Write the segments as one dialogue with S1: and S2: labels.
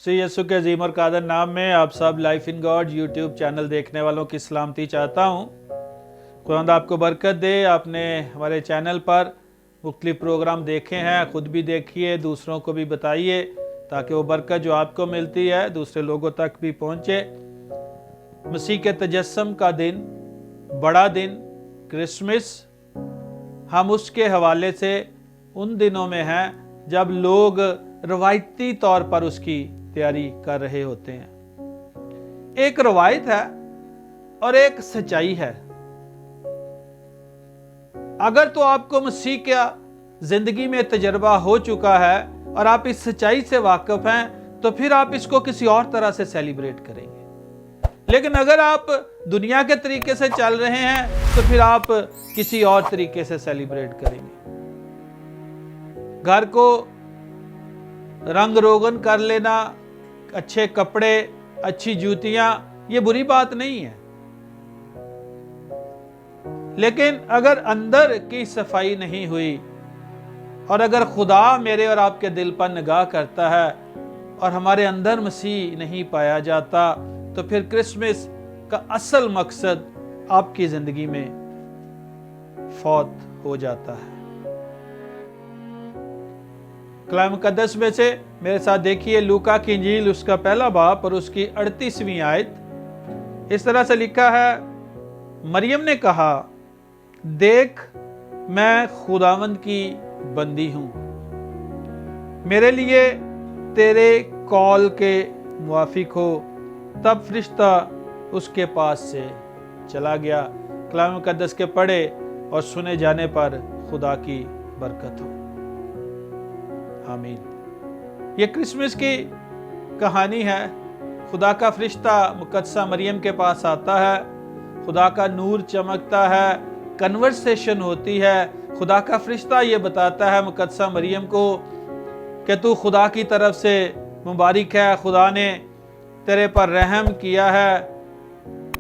S1: मसीह यीशु के अजीम और कादर नाम में आप सब life in God YouTube channel देखने वालों की सलामती चाहता हूँ। खुदा आपको बरकत दे। आपने हमारे चैनल पर मुख्तलिफ प्रोग्राम देखे हैं, खुद भी देखिए, दूसरों को भी बताइए ताकि वो बरकत जो आपको मिलती है दूसरे लोगों तक भी पहुँचे। मसीह के तजस्सुम का दिन, बड़ा दिन क्रिसमस, हम उसके हवाले से उन दिनों में हैं जब लोग रवायती तौर पर उसकी तैयारी कर रहे होते हैं। एक रवायत है और एक सच्चाई है। अगर तो आपको मसीह का जिंदगी में तजर्बा हो चुका है और आप इस सच्चाई से वाकिफ हैं तो फिर आप इसको किसी और तरह से सेलिब्रेट करेंगे। लेकिन अगर आप दुनिया के तरीके से चल रहे हैं तो फिर आप किसी और तरीके से सेलिब्रेट करेंगे। घर को रंग रोगन कर लेना, अच्छे कपड़े, अच्छी जूतियां, ये बुरी बात नहीं है। लेकिन अगर अंदर की सफाई नहीं हुई और अगर खुदा मेरे और आपके दिल पर निगाह करता है और हमारे अंदर मसीह नहीं पाया जाता तो फिर क्रिसमस का असल मकसद आपकी जिंदगी में फौत हो जाता है। कलाम मुकद्दस में से मेरे साथ देखिए लूका की इंजील उसका पहला बाब और उसकी 38वीं आयत। इस तरह से लिखा है, मरियम ने कहा, देख मैं खुदावंद की बंदी हूं, मेरे लिए तेरे कौल के मुआफिक हो। तब फरिश्ता उसके पास से चला गया। कलाम मुकद्दस के पढ़े और सुने जाने पर खुदा की बरकत हो। आमीन। ये क्रिसमस की कहानी है। खुदा का फरिश्ता मुकद्दसा मरियम के पास आता है, खुदा का नूर चमकता है, कन्वर्सेशन होती है। खुदा का फरिश्ता ये बताता है मुकद्दसा मरियम को कि तू खुदा की तरफ से मुबारक है, खुदा ने तेरे पर रहम किया है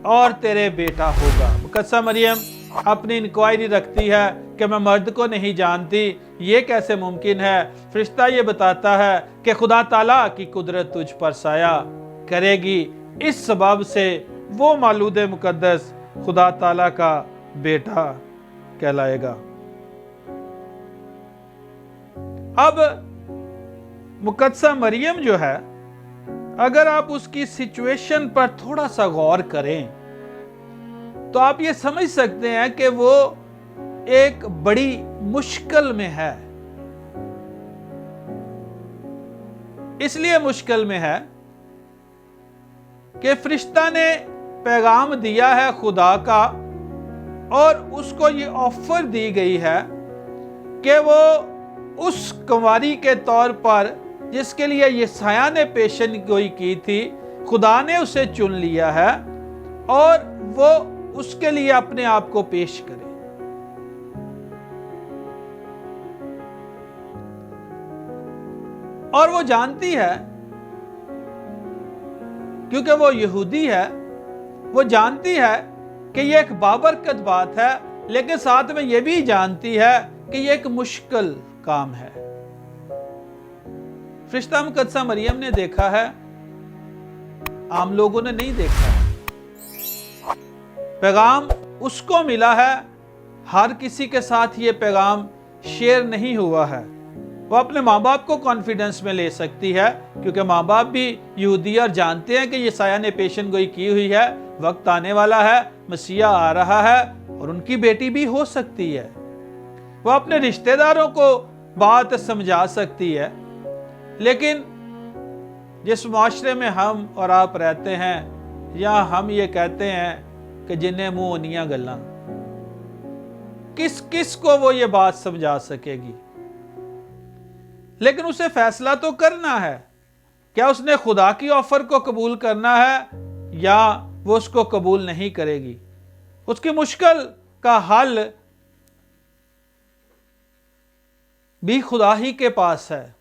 S1: और तेरे बेटा होगा। मुकद्दसा मरियम अपनी इंक्वायरी रखती है कि मैं मर्द को नहीं जानती, ये कैसे मुमकिन है। फरिश्ता ये बताता है कि खुदा ताला की कुदरत तुझ पर साया करेगी, इस सबब से वो मौलूद मुकद्दस खुदा ताला का बेटा कहलाएगा। अब मुकद्दसा मरियम जो है, अगर आप उसकी सिचुएशन पर थोड़ा सा गौर करें तो आप ये समझ सकते हैं कि वो एक बड़ी मुश्किल में है। इसलिए मुश्किल में है कि फरिश्ता ने पैगाम दिया है खुदा का और उसको ये ऑफर दी गई है कि वो उस कुंवारी के तौर पर जिसके लिए यसाया ने पेशन गोई की थी, खुदा ने उसे चुन लिया है और वो उसके लिए अपने आप को पेश करे। और वो जानती है, क्योंकि वो यहूदी है, वो जानती है कि ये एक बाबरकत बात है, लेकिन साथ में ये भी जानती है कि ये एक मुश्किल काम है। फरिश्ता मुकद्दसा मरियम ने देखा है, आम लोगों ने नहीं देखा है। पैगाम उसको मिला है, हर किसी के साथ ये पैगाम शेयर नहीं हुआ है। वो अपने माँ बाप को कॉन्फिडेंस में ले सकती है क्योंकि माँ बाप भी यहूदी और जानते हैं कि यसाया ने पेशन गोई की हुई है, वक्त आने वाला है, मसीहा आ रहा है और उनकी बेटी भी हो सकती है। वो अपने रिश्तेदारों को बात समझा सकती है। लेकिन जिस माशरे में हम और आप रहते हैं, या हम ये कहते हैं कि जिन्हें मुंह ओनियां गल्लां, किस किस को वो ये बात समझा सकेगी। लेकिन उसे फैसला तो करना है, क्या उसने खुदा की ऑफर को कबूल करना है या वो उसको कबूल नहीं करेगी। उसकी मुश्किल का हल भी खुदा ही के पास है।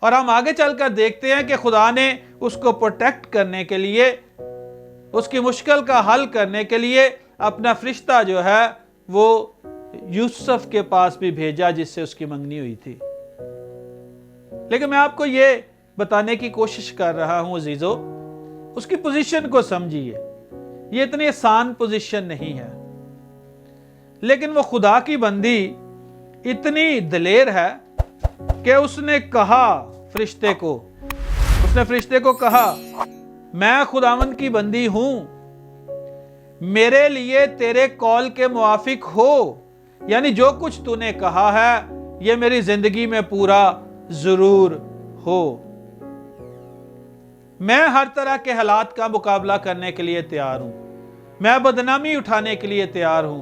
S1: और हम आगे चलकर देखते हैं कि खुदा ने उसको प्रोटेक्ट करने के लिए, उसकी मुश्किल का हल करने के लिए अपना फरिश्ता जो है वो यूसुफ के पास भी भेजा जिससे उसकी मंगनी हुई थी। लेकिन मैं आपको ये बताने की कोशिश कर रहा हूं अजीजों, उसकी पोजीशन को समझिए। ये इतनी आसान पोजीशन नहीं है, लेकिन वो खुदा की बंदी इतनी दलेर है कि उसने कहा फरिश्ते को, उसने फरिश्ते को कहा, मैं खुदावंद की बंदी हूं, मेरे लिए तेरे कॉल के मुआफिक हो, यानी जो कुछ तूने कहा है ये मेरी जिंदगी में पूरा जरूर हो। मैं हर तरह के हालात का मुकाबला करने के लिए तैयार हूं, मैं बदनामी उठाने के लिए तैयार हूं,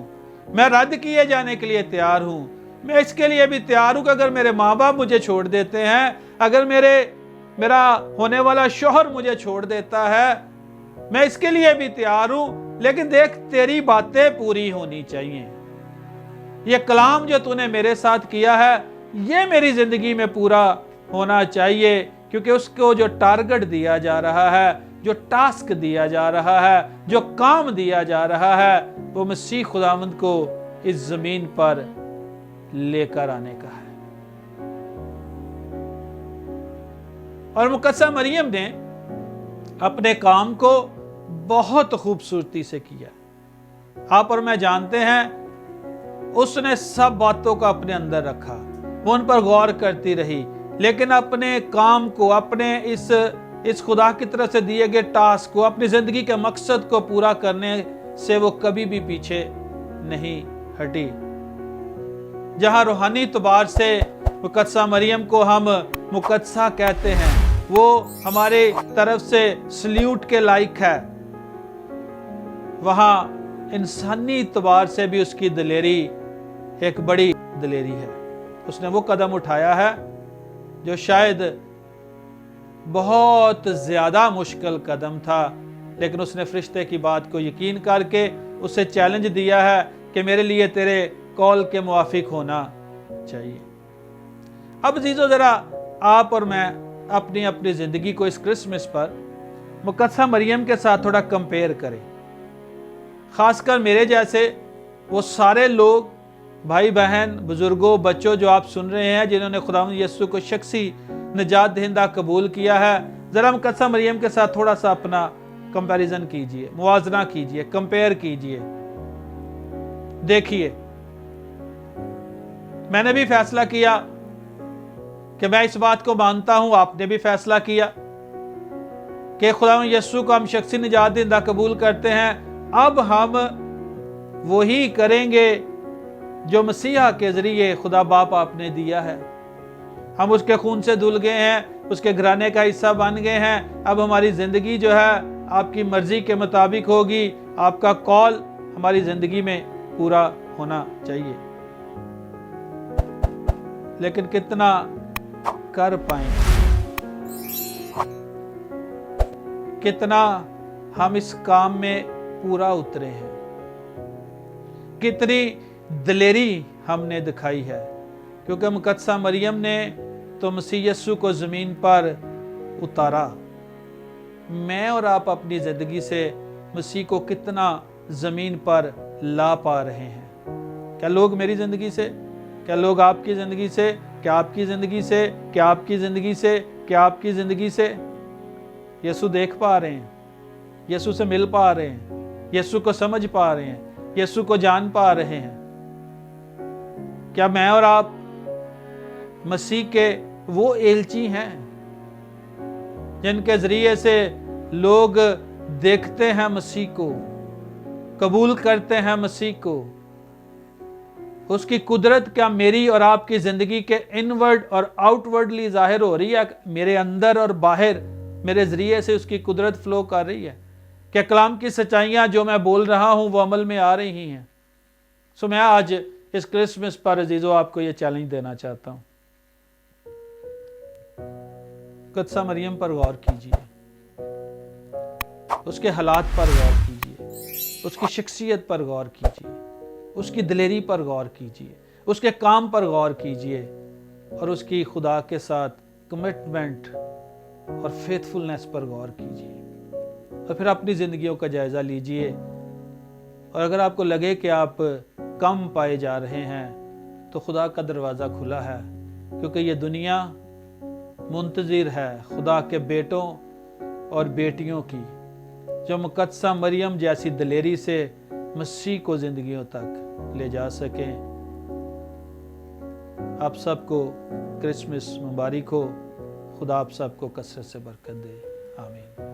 S1: मैं रद्द किए जाने के लिए तैयार हूं, मैं इसके लिए भी तैयार हूं कि अगर मेरे माँ बाप मुझे छोड़ देते हैं, अगर मेरा होने वाला शौहर मुझे छोड़ देता है, मैं इसके लिए भी तैयार हूं, लेकिन देख तेरी बातें पूरी होनी चाहिए। ये कलाम जो तूने मेरे साथ किया है ये मेरी जिंदगी में पूरा होना चाहिए, क्योंकि उसको जो टारगेट दिया जा रहा है, जो टास्क दिया जा रहा है, जो काम दिया जा रहा है, वो मसीह खुदावंद को इस जमीन पर लेकर आने का है। और मुकद्दसा मरियम ने अपने काम को बहुत खूबसूरती से किया। आप और मैं जानते हैं उसने सब बातों को अपने अंदर रखा, वो उन पर गौर करती रही, लेकिन अपने काम को, अपने इस खुदा की तरफ से दिए गए टास्क को, अपनी जिंदगी के मकसद को पूरा करने से वो कभी भी पीछे नहीं हटी। जहां रूहानी तौर से मुकद्दसा मरियम को हम मुकद्दसा कहते हैं, वो हमारे तरफ से सल्यूट के लायक है, वहां इंसानी तौर से भी उसकी दिलेरी एक बड़ी दिलेरी है। उसने वो कदम उठाया है जो शायद बहुत ज्यादा मुश्किल कदम था, लेकिन उसने फरिश्ते की बात को यकीन करके उसे चैलेंज दिया है कि मेरे लिए तेरे कॉल के मुआफिक होना चाहिए। अब अजीजों, जरा आप और मैं अपनी अपनी जिंदगी को इस क्रिसमस पर मुकद्दसा मरियम के साथ थोड़ा कंपेयर करें। खासकर मेरे जैसे वो सारे लोग, भाई बहन, बुजुर्गों, बच्चों जो आप सुन रहे हैं, जिन्होंने खुदावंद यीशु को शख्सी निजात दहिंदा कबूल किया है, जरा मुकद्दसा मरियम के साथ थोड़ा सा अपना कंपैरिजन कीजिए, मुआवजना कीजिए, कंपेयर कीजिए। देखिए, मैंने भी फैसला किया कि मैं इस बात को मानता हूं, आपने भी फैसला किया कि खुदावंद यीशु को हम शख्सी निजात दहिंदा कबूल करते हैं। अब हम वही करेंगे जो मसीहा के जरिए खुदा बाप आपने दिया है। हम उसके खून से धुल गए हैं, उसके घराने का हिस्सा बन गए हैं। अब हमारी जिंदगी जो है आपकी मर्जी के मुताबिक होगी, आपका कॉल हमारी जिंदगी में पूरा होना चाहिए। लेकिन कितना कर पाएंगे, कितना हम इस काम में पूरा उतरे हैं, कितनी दिलेरी हमने दिखाई है। क्योंकि मुकद्दसा मरियम ने तो मसीह यीशु को जमीन पर उतारा। मैं और आप अपनी जिंदगी से मसीह को कितना जमीन पर ला पा रहे हैं? क्या लोग मेरी जिंदगी से, क्या लोग आपकी जिंदगी से, क्या आपकी जिंदगी से, क्या आपकी जिंदगी से, क्या आपकी जिंदगी से यीशु देख पा रहे हैं? यीशु से मिल पा रहे हैं? यीशु को समझ पा रहे हैं? यीशु को जान पा रहे हैं? क्या मैं और आप मसीह के वो एलची हैं जिनके जरिए से लोग देखते हैं मसीह को, कबूल करते हैं मसीह को? उसकी कुदरत क्या मेरी और आपकी जिंदगी के इनवर्ड और आउटवर्डली जाहिर हो रही है? मेरे अंदर और बाहर मेरे जरिए से उसकी कुदरत फ्लो कर रही है? क्या कलाम की सच्चाइयां जो मैं बोल रहा हूं वो अमल में आ रही हैं? सो मैं आज इस क्रिसमस पर अजीजों आपको ये चैलेंज देना चाहता हूं। मुकद्दसा मरियम पर गौर कीजिए, उसके हालात पर गौर कीजिए, उसकी शख्सियत पर गौर कीजिए, उसकी दिलेरी पर गौर कीजिए, उसके काम पर गौर कीजिए और उसकी खुदा के साथ कमिटमेंट और फेथफुलनेस पर गौर कीजिए। और फिर अपनी जिंदगियों का जायजा लीजिए। और अगर आपको लगे कि आप कम पाए जा रहे हैं तो खुदा का दरवाज़ा खुला है, क्योंकि ये दुनिया मुंतज़िर है खुदा के बेटों और बेटियों की, जो मुकद्दसा मरियम जैसी दिलेरी से मसीह को जिंदगियों तक ले जा सकें। आप सबको क्रिसमस मुबारक हो। खुदा आप सबको कसरत से बरकत दे। आमीन।